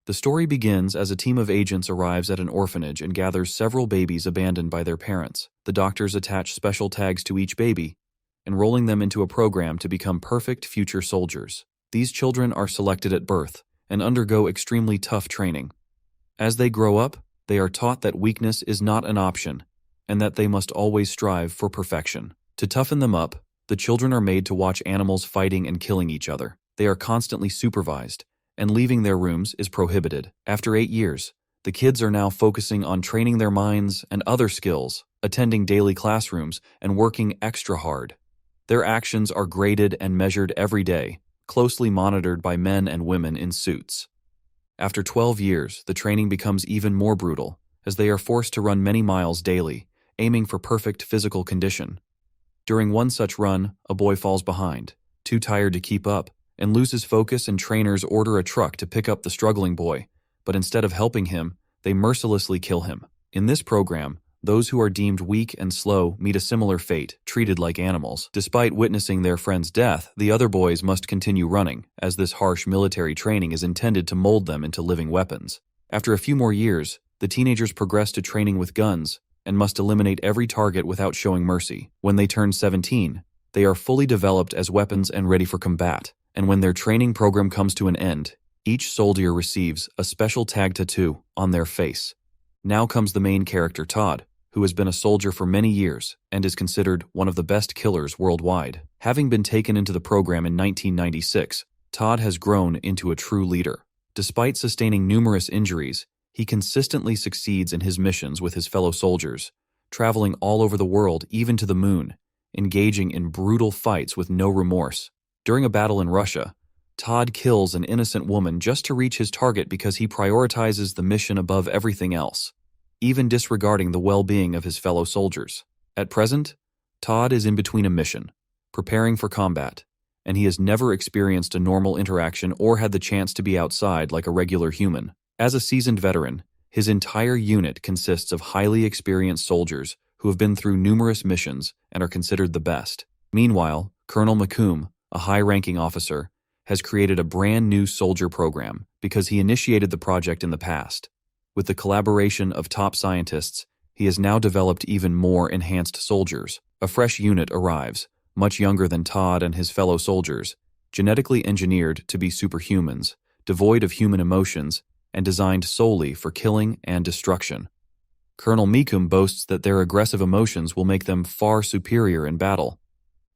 The story begins as a team of agents arrives at an orphanage and gathers several babies abandoned by their parents. The doctors attach special tags to each baby, enrolling them into a program to become perfect future soldiers. These children are selected at birth and undergo extremely tough training. As they grow up, they are taught that weakness is not an option and that they must always strive for perfection. To toughen them up, the children are made to watch animals fighting and killing each other. They are constantly supervised, and leaving their rooms is prohibited. After 8 years, the kids are now focusing on training their minds and other skills, attending daily classrooms, and working extra hard. Their actions are graded and measured every day, closely monitored by men and women in suits. After 12 years, the training becomes even more brutal, as they are forced to run many miles daily, aiming for perfect physical condition. During one such run, a boy falls behind, too tired to keep up, and loses focus, and trainers order a truck to pick up the struggling boy, but instead of helping him, they mercilessly kill him. In this program, those who are deemed weak and slow meet a similar fate, treated like animals. Despite witnessing their friend's death, the other boys must continue running, as this harsh military training is intended to mold them into living weapons. After a few more years, the teenagers progress to training with guns and must eliminate every target without showing mercy. When they turn 17, they are fully developed as weapons and ready for combat. And when their training program comes to an end, each soldier receives a special tag tattoo on their face. Now comes the main character, Todd, who has been a soldier for many years and is considered one of the best killers worldwide. Having been taken into the program in 1996, Todd has grown into a true leader. Despite sustaining numerous injuries, he consistently succeeds in his missions with his fellow soldiers, traveling all over the world, even to the moon, engaging in brutal fights with no remorse. During a battle in Russia, Todd kills an innocent woman just to reach his target because he prioritizes the mission above everything else, even disregarding the well-being of his fellow soldiers. At present, Todd is in between a mission, preparing for combat, and he has never experienced a normal interaction or had the chance to be outside like a regular human. As a seasoned veteran, his entire unit consists of highly experienced soldiers who have been through numerous missions and are considered the best. Meanwhile, Colonel McComb, a high-ranking officer, has created a brand new soldier program because he initiated the project in the past. With the collaboration of top scientists, he has now developed even more enhanced soldiers. A fresh unit arrives, much younger than Todd and his fellow soldiers, genetically engineered to be superhumans, devoid of human emotions, and designed solely for killing and destruction. Colonel Meekum boasts that their aggressive emotions will make them far superior in battle.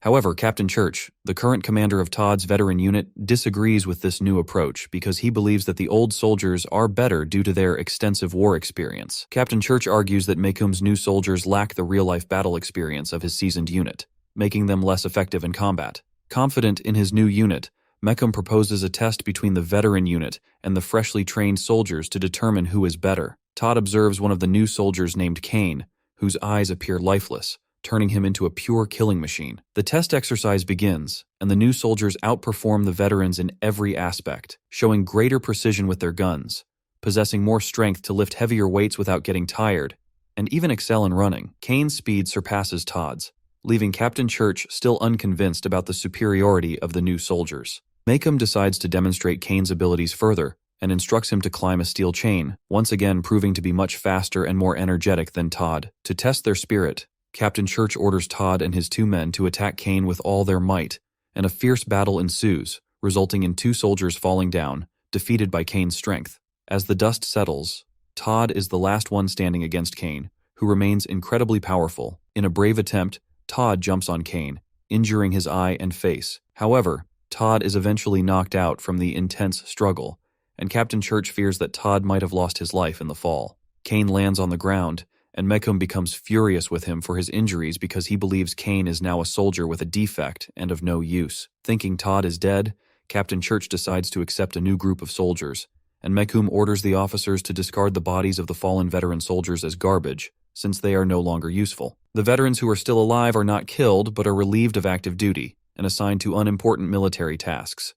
However, Captain Church, the current commander of Todd's veteran unit, disagrees with this new approach because he believes that the old soldiers are better due to their extensive war experience. Captain Church argues that Meekum's new soldiers lack the real-life battle experience of his seasoned unit, making them less effective in combat. Confident in his new unit, Meekum proposes a test between the veteran unit and the freshly trained soldiers to determine who is better. Todd observes one of the new soldiers named Kane, whose eyes appear lifeless, turning him into a pure killing machine. The test exercise begins, and the new soldiers outperform the veterans in every aspect, showing greater precision with their guns, possessing more strength to lift heavier weights without getting tired, and even excel in running. Kane's speed surpasses Todd's, leaving Captain Church still unconvinced about the superiority of the new soldiers. Meekum decides to demonstrate Kane's abilities further and instructs him to climb a steel chain, once again proving to be much faster and more energetic than Todd. To test their spirit, Captain Church orders Todd and his 2 men to attack Kane with all their might, and a fierce battle ensues, resulting in 2 soldiers falling down, defeated by Kane's strength. As the dust settles, Todd is the last one standing against Kane, who remains incredibly powerful. In a brave attempt, Todd jumps on Kane, injuring his eye and face. However, Todd is eventually knocked out from the intense struggle, and Captain Church fears that Todd might have lost his life in the fall. Kane lands on the ground, and Meekum becomes furious with him for his injuries because he believes Kane is now a soldier with a defect and of no use. Thinking Todd is dead, Captain Church decides to accept a new group of soldiers, and Meekum orders the officers to discard the bodies of the fallen veteran soldiers as garbage, since they are no longer useful. The veterans who are still alive are not killed but are relieved of active duty and assigned to unimportant military tasks.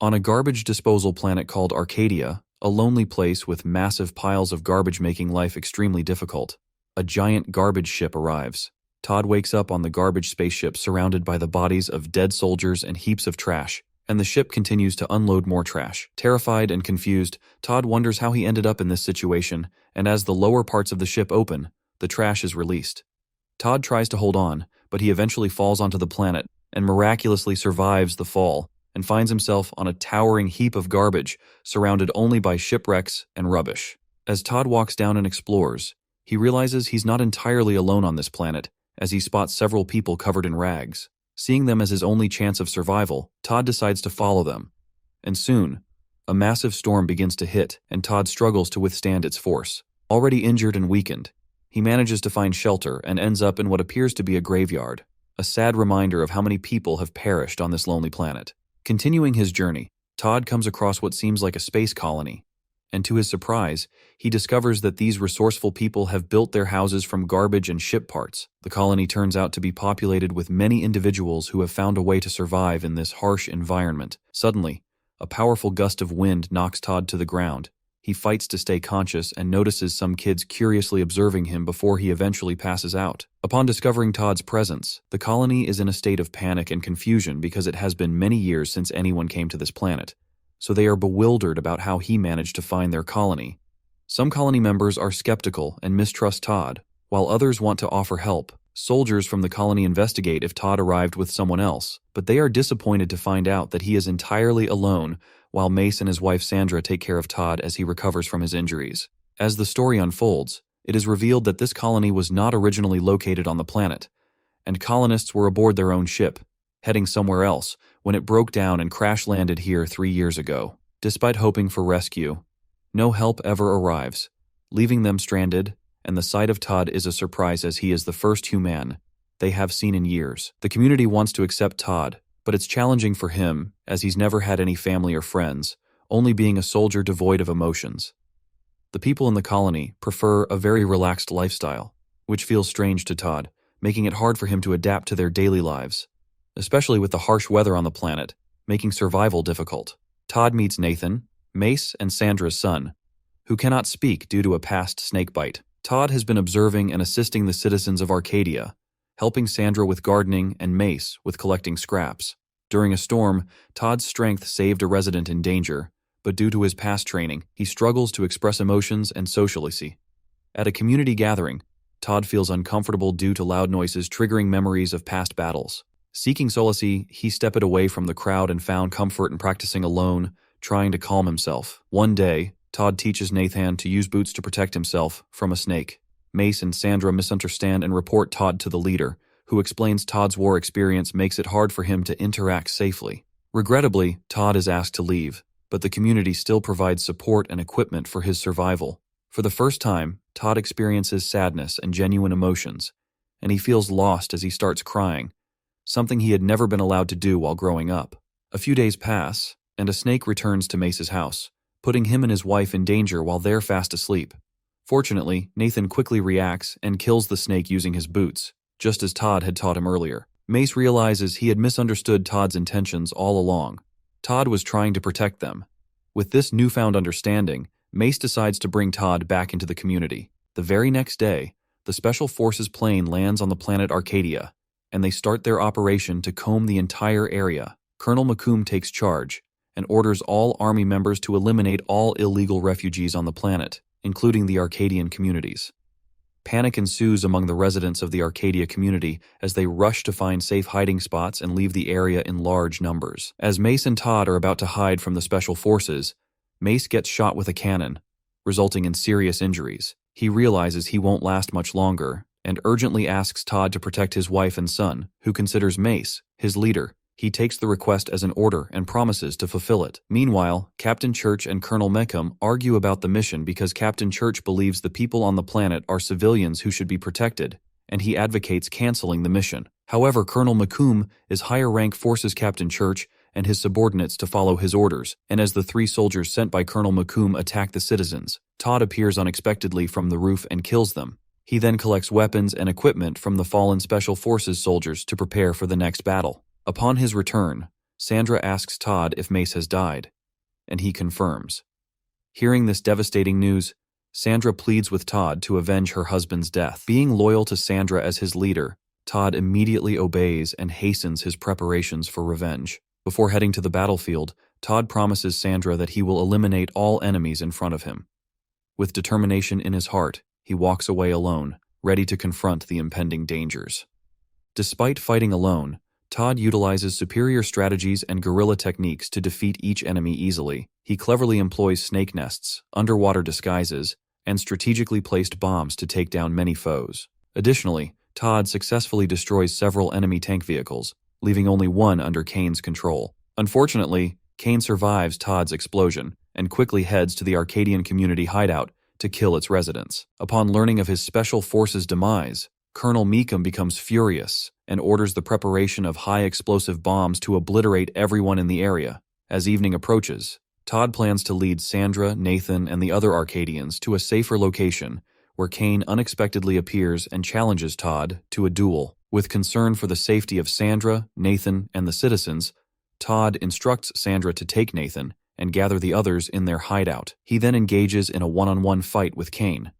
On a garbage disposal planet called Arcadia, a lonely place with massive piles of garbage making life extremely difficult, a giant garbage ship arrives. Todd wakes up on the garbage spaceship surrounded by the bodies of dead soldiers and heaps of trash, and the ship continues to unload more trash. Terrified and confused, Todd wonders how he ended up in this situation, and as the lower parts of the ship open, the trash is released. Todd tries to hold on, but he eventually falls onto the planet and miraculously survives the fall and finds himself on a towering heap of garbage, surrounded only by shipwrecks and rubbish. As Todd walks down and explores, he realizes he's not entirely alone on this planet, as he spots several people covered in rags. Seeing them as his only chance of survival, Todd decides to follow them. And soon, a massive storm begins to hit, and Todd struggles to withstand its force. Already injured and weakened, he manages to find shelter and ends up in what appears to be a graveyard, a sad reminder of how many people have perished on this lonely planet. Continuing his journey, Todd comes across what seems like a space colony, and to his surprise, he discovers that these resourceful people have built their houses from garbage and ship parts. The colony turns out to be populated with many individuals who have found a way to survive in this harsh environment. Suddenly, a powerful gust of wind knocks Todd to the ground. He fights to stay conscious and notices some kids curiously observing him before he eventually passes out. Upon discovering Todd's presence, the colony is in a state of panic and confusion because it has been many years since anyone came to this planet, so they are bewildered about how he managed to find their colony. Some colony members are skeptical and mistrust Todd, while others want to offer help. Soldiers from the colony investigate if Todd arrived with someone else, but they are disappointed to find out that he is entirely alone, while Mace and his wife Sandra take care of Todd as he recovers from his injuries. As the story unfolds, it is revealed that this colony was not originally located on the planet, and colonists were aboard their own ship, heading somewhere else, when it broke down and crash-landed here 3 years ago. Despite hoping for rescue, no help ever arrives, leaving them stranded, and the sight of Todd is a surprise as he is the first human they have seen in years. The community wants to accept Todd, but it's challenging for him as he's never had any family or friends, only being a soldier devoid of emotions. The people in the colony prefer a very relaxed lifestyle, which feels strange to Todd, making it hard for him to adapt to their daily lives, especially with the harsh weather on the planet, making survival difficult. Todd meets Nathan, Mace and Sandra's son, who cannot speak due to a past snakebite. Todd has been observing and assisting the citizens of Arcadia, helping Sandra with gardening and Mace with collecting scraps. During a storm, Todd's strength saved a resident in danger, but due to his past training, he struggles to express emotions and socialize. At a community gathering, Todd feels uncomfortable due to loud noises triggering memories of past battles. Seeking solace, he stepped away from the crowd and found comfort in practicing alone, trying to calm himself. One day, Todd teaches Nathan to use boots to protect himself from a snake. Mace and Sandra misunderstand and report Todd to the leader, who explains Todd's war experience makes it hard for him to interact safely. Regrettably, Todd is asked to leave, but the community still provides support and equipment for his survival. For the first time, Todd experiences sadness and genuine emotions, and he feels lost as he starts crying, something he had never been allowed to do while growing up. A few days pass, and a snake returns to Mace's house, putting him and his wife in danger while they're fast asleep. Fortunately, Nathan quickly reacts and kills the snake using his boots, just as Todd had taught him earlier. Mace realizes he had misunderstood Todd's intentions all along. Todd was trying to protect them. With this newfound understanding, Mace decides to bring Todd back into the community. The very next day, the Special Forces plane lands on the planet Arcadia, and they start their operation to comb the entire area. Colonel McComb takes charge and orders all Army members to eliminate all illegal refugees on the planet, including the Arcadian communities. Panic ensues among the residents of the Arcadia community as they rush to find safe hiding spots and leave the area in large numbers. As Mace and Todd are about to hide from the Special Forces, Mace gets shot with a cannon, resulting in serious injuries. He realizes he won't last much longer and urgently asks Todd to protect his wife and son, who considers Mace his leader. He takes the request as an order and promises to fulfill it. Meanwhile, Captain Church and Colonel Meckham argue about the mission because Captain Church believes the people on the planet are civilians who should be protected, and he advocates canceling the mission. However, Colonel McComb is higher rank forces Captain Church and his subordinates to follow his orders, and as the 3 soldiers sent by Colonel McComb attack the citizens, Todd appears unexpectedly from the roof and kills them. He then collects weapons and equipment from the fallen Special Forces soldiers to prepare for the next battle. Upon his return, Sandra asks Todd if Mace has died, and he confirms. Hearing this devastating news, Sandra pleads with Todd to avenge her husband's death. Being loyal to Sandra as his leader, Todd immediately obeys and hastens his preparations for revenge. Before heading to the battlefield, Todd promises Sandra that he will eliminate all enemies in front of him. With determination in his heart, he walks away alone, ready to confront the impending dangers. Despite fighting alone, Todd utilizes superior strategies and guerrilla techniques to defeat each enemy easily. He cleverly employs snake nests, underwater disguises, and strategically placed bombs to take down many foes. Additionally, Todd successfully destroys several enemy tank vehicles, leaving only one under Kane's control. Unfortunately, Kane survives Todd's explosion and quickly heads to the Arcadian community hideout to kill its residents. Upon learning of his special forces' demise, Colonel Meekum becomes furious and orders the preparation of high-explosive bombs to obliterate everyone in the area. As evening approaches, Todd plans to lead Sandra, Nathan, and the other Arcadians to a safer location where Kane unexpectedly appears and challenges Todd to a duel. With concern for the safety of Sandra, Nathan, and the citizens, Todd instructs Sandra to take Nathan and gather the others in their hideout. He then engages in a one-on-one fight with Kane.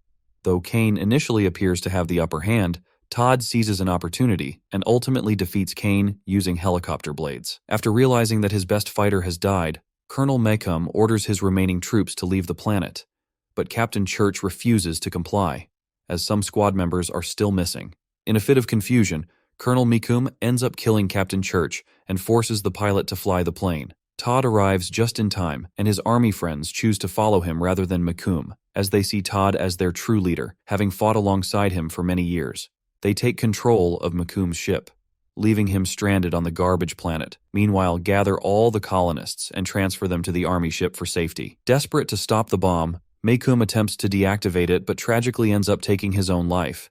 Though Kane initially appears to have the upper hand, Todd seizes an opportunity and ultimately defeats Kane using helicopter blades. After realizing that his best fighter has died, Colonel Meekum orders his remaining troops to leave the planet, but Captain Church refuses to comply, as some squad members are still missing. In a fit of confusion, Colonel Meekum ends up killing Captain Church and forces the pilot to fly the plane. Todd arrives just in time, and his army friends choose to follow him rather than Meekum, as they see Todd as their true leader, having fought alongside him for many years. They take control of Meekum's ship, leaving him stranded on the garbage planet. Meanwhile, gather all the colonists and transfer them to the army ship for safety. Desperate to stop the bomb, Meekum attempts to deactivate it but tragically ends up taking his own life.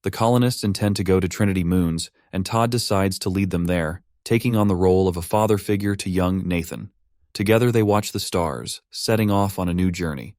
The colonists intend to go to Trinity Moons, and Todd decides to lead them there, taking on the role of a father figure to young Nathan. Together they watch the stars, setting off on a new journey.